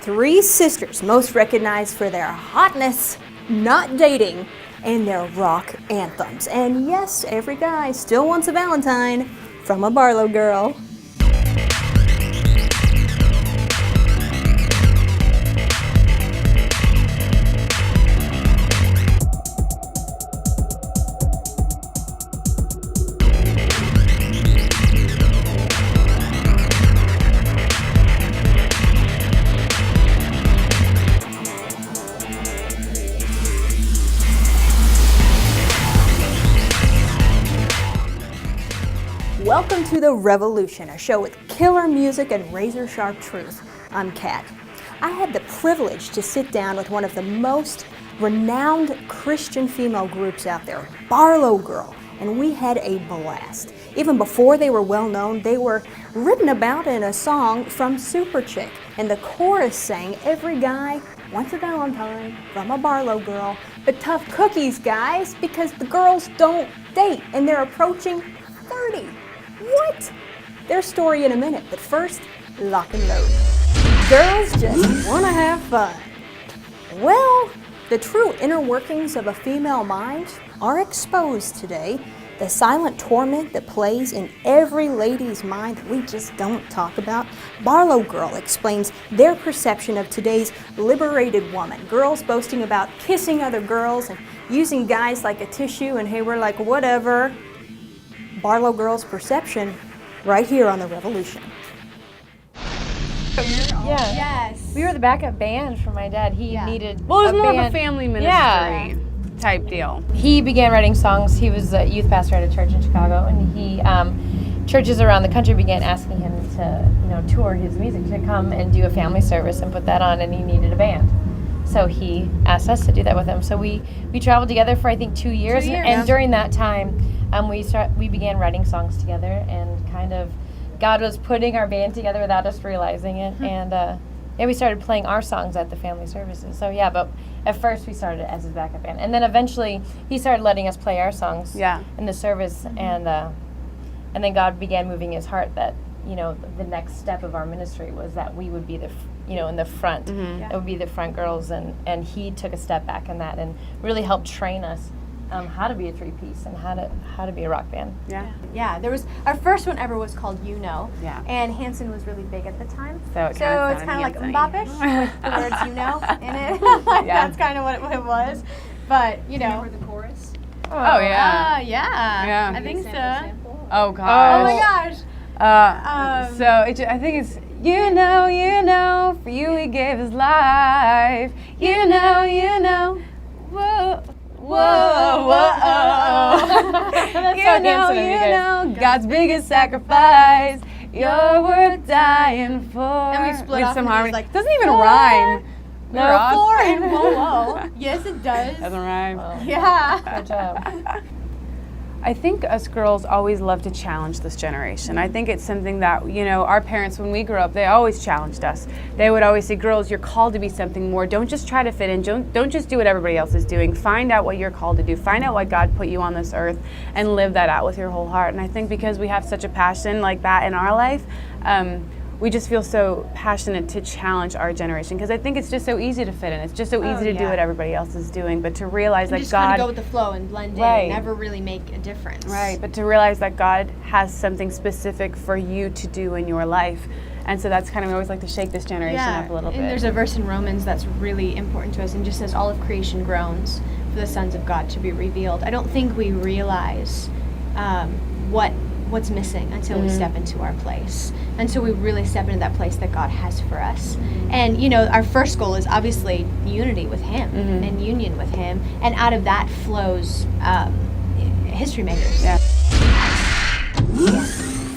Three sisters most recognized for their hotness, not dating, and their rock anthems. And yes, every guy still wants a Valentine from a Barlow girl. Welcome to The Revolution, a show with killer music and razor-sharp truth. I'm Kat. I had the privilege to sit down with one of the most renowned Christian female groups out there, BarlowGirl, and we had a blast. Even before they were well known, they were written about in a song from Super Chick, and the chorus sang, "Every guy wants a Valentine from a Barlow girl, but tough cookies, guys, because the girls don't date, and they're approaching 30. What? Their story in a minute, but first, lock and load. Girls just want to have fun. Well, the true inner workings of a female mind are exposed today. The silent torment that plays in every lady's mind that we just don't talk about. BarlowGirl explains their perception of today's liberated woman. Girls boasting about kissing other girls and using guys like a tissue, and hey, we're like, whatever. BarlowGirl's perception right here on The Revolution. Yeah. Yes. We were the backup band for my dad. He needed Well, it was a more band. of a family ministry type deal. He began writing songs. He was a youth pastor at a church in Chicago, and churches around the country began asking him to, tour his music, to come and do a family service and put that on, and he needed a band. So he asked us to do that with him. So we traveled together for I think 2 years, and during that time, we began writing songs together, and kind of God was putting our band together without us realizing it, and we started playing our songs at the family services. So but at first we started as his backup band, and then eventually he started letting us play our songs in the service, and then God began moving his heart that the next step of our ministry was that we would be in the front. It would be the front girls, and he took a step back in that and really helped train us how to be a three-piece and how to be a rock band. Yeah, there was our first one ever was called Yeah. and Hanson was really big at the time. So it's kind of like Mbappish with the words in it. That's kind of what it was. But Remember the chorus? Oh yeah. Yeah. I think so. Oh gosh. Oh my gosh. So I think it's for you he gave his life. Whoa. God's biggest sacrifice. You're worth dying for. And we split off some and he harmony. was like, Doesn't even rhyme. Four and whoa. Yes, it does. Doesn't rhyme. Yeah. Good job. I think us girls always love to challenge this generation. I think it's something that, our parents, when we grew up, they always challenged us. They would always say, girls, you're called to be something more. Don't just try to fit in. Don't just do what everybody else is doing. Find out what you're called to do. Find out why God put you on this earth and live that out with your whole heart. And I think because we have such a passion like that in our life, we just feel so passionate to challenge our generation, because I think it's just so easy to fit in. It's just so easy to do what everybody else is doing, but to realize that just God kind of go with the flow and blend in and never really make a difference. Right, but to realize that God has something specific for you to do in your life. And so that's kind of, we always like to shake this generation up a little bit. And there's a verse in Romans that's really important to us, and just says all of creation groans for the sons of God to be revealed. I don't think we realize what's missing until we step into our place, until we really step into that place that God has for us. And our first goal is obviously unity with him and union with him, and out of that flows history makers.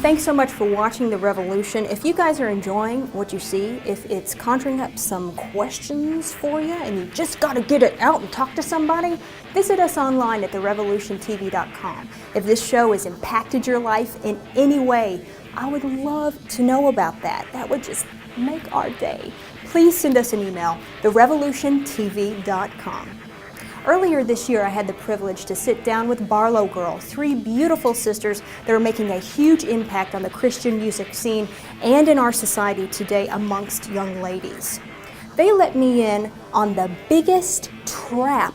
Thanks so much for watching The Revolution. If you guys are enjoying what you see, if it's conjuring up some questions for you and you just got to get it out and talk to somebody, visit us online at therevolutiontv.com. If this show has impacted your life in any way, I would love to know about that. That would just make our day. Please send us an email, therevolutiontv.com. Earlier this year, I had the privilege to sit down with BarlowGirl, three beautiful sisters that are making a huge impact on the Christian music scene and in our society today amongst young ladies. They let me in on the biggest trap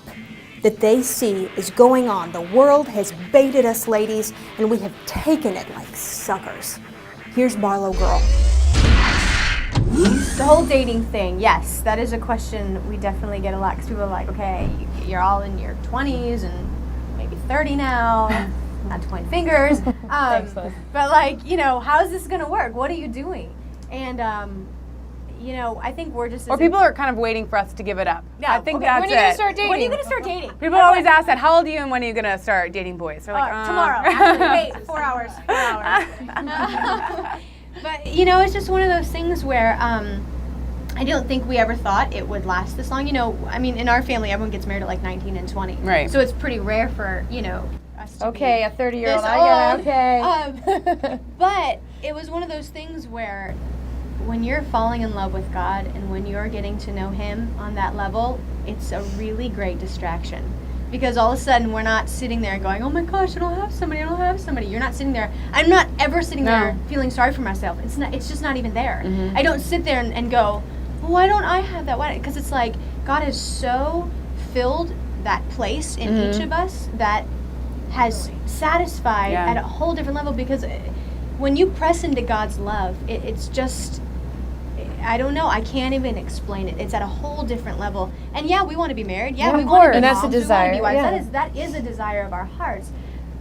that they see is going on. The world has baited us, ladies, and we have taken it like suckers. Here's BarlowGirl. The whole dating thing, yes, that is a question we definitely get a lot, because people are like, okay, you're all in your 20s and maybe 30 now, not to point fingers, but like, you know, how is this going to work? What are you doing? And, you know, I think we're just... Or people are kind of waiting for us to give it up. Yeah, I think okay, that's when are you gonna it. start dating? When are you going to start dating? People always ask that, how old are you and when are you going to start dating boys? They're like, tomorrow. Actually, wait, 4 hours. 4 hours. But, you know, it's just one of those things where I don't think we ever thought it would last this long. You know, I mean, in our family, everyone gets married at like 19 and 20. Right. So it's pretty rare for, you know, us to Okay, be a 30-year-old, this I old. get it, okay. But it was one of those things where when you're falling in love with God and when you're getting to know Him on that level, it's a really great distraction. Because all of a sudden we're not sitting there going, oh my gosh, I don't have somebody, I don't have somebody. You're not sitting there. I'm not ever sitting there feeling sorry for myself. It's just not even there. Mm-hmm. I don't sit there and go, well, why don't I have that? Why? Because it's like God has so filled that place in each of us that has satisfied at a whole different level. Because when you press into God's love, it's just... I don't know. I can't even explain it. It's at a whole different level. And yeah, we want to be married. Yeah, we want to be and that's moms. a desire. We want to be wives. That is a desire of our hearts.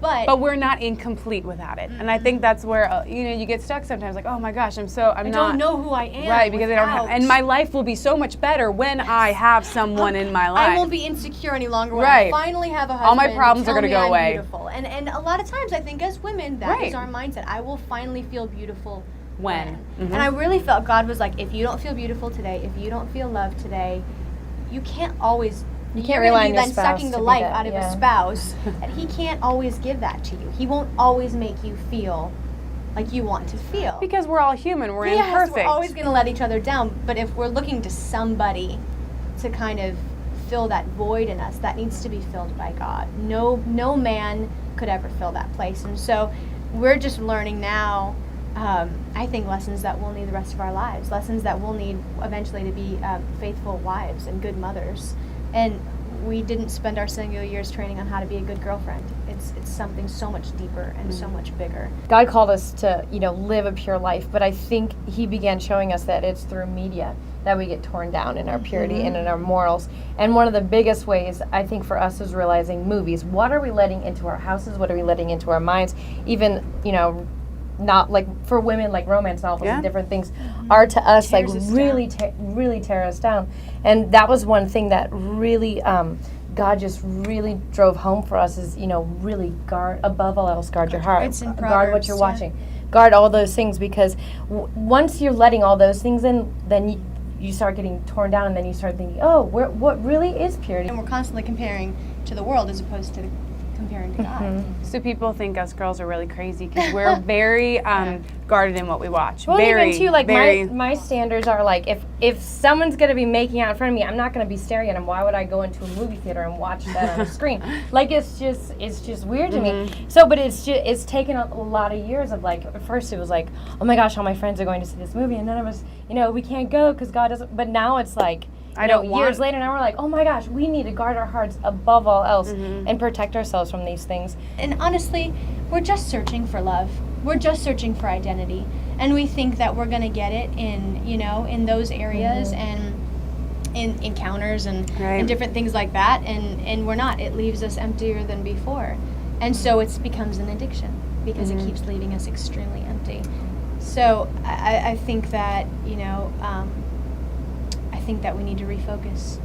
But we're not incomplete without it. And I think that's where, you know, you get stuck sometimes like, oh my gosh, I don't know who I am. Right, because I don't have, and my life will be so much better when I have someone in my life. I won't be insecure any longer when Right. I finally have a husband. All my problems are going to go away. Beautiful. And a lot of times I think as women, that is our mindset. I will finally feel beautiful when. Mm-hmm. And I really felt God was like, if you don't feel beautiful today, if you don't feel loved today, you can't always... You can't rely on your then spouse sucking to the be life that, out of a spouse, and he can't always give that to you. He won't always make you feel like you want to feel. Because we're all human, we're Yes, imperfect. we're always going to let each other down, but if we're looking to somebody to kind of fill that void in us, that needs to be filled by God. No man could ever fill that place. And so we're just learning now, I think, lessons that we'll need the rest of our lives, lessons that we'll need eventually to be faithful wives and good mothers. And we didn't spend our single years training on how to be a good girlfriend. It's something so much deeper and so much bigger. God called us to, you know, live a pure life, but I think He began showing us that it's through media that we get torn down in our purity and in our morals. And one of the biggest ways, I think, for us is realizing movies. What are we letting into our houses? What are we letting into our minds? Even, you know, not like for women, like romance novels and different things are to us like really tear us down. And that was one thing that really God just really drove home for us is, you know, really guard, above all else, guard your heart. It's in Guard what Proverbs, you're watching. Guard all those things, because once you're letting all those things in, then you start getting torn down, and then you start thinking, oh, what really is purity? And we're constantly comparing to the world as opposed to comparing to God. So people think us girls are really crazy because we're very guarded in what we watch. Well, very, even too, like very, my standards are like, if someone's gonna be making out in front of me, I'm not gonna be staring at them. Why would I go into a movie theater and watch that on a screen? Like it's just weird to me. So, but it's taken a lot of years of like, at first it was like, oh my gosh, all my friends are going to see this movie, and none of us, you know, we can't go because God doesn't. But now it's like, years later, now we're like, oh my gosh, we need to guard our hearts above all else and protect ourselves from these things. And honestly, we're just searching for love. We're just searching for identity. And we think that we're going to get it in, you know, in those areas and in encounters and different things like that. And we're not. It leaves us emptier than before. And so it becomes an addiction because it keeps leaving us extremely empty. So I think that, you know, I think that we need to refocus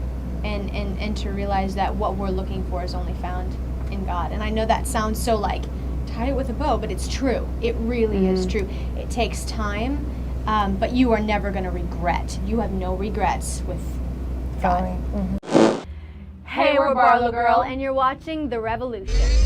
and to realize that what we're looking for is only found in God. And I know that sounds so like tie it with a bow, but it's true. It really is true. It takes time, but you are never going to regret. You have no regrets with God. Hey, we're BarlowGirl, and you're watching The Revolution.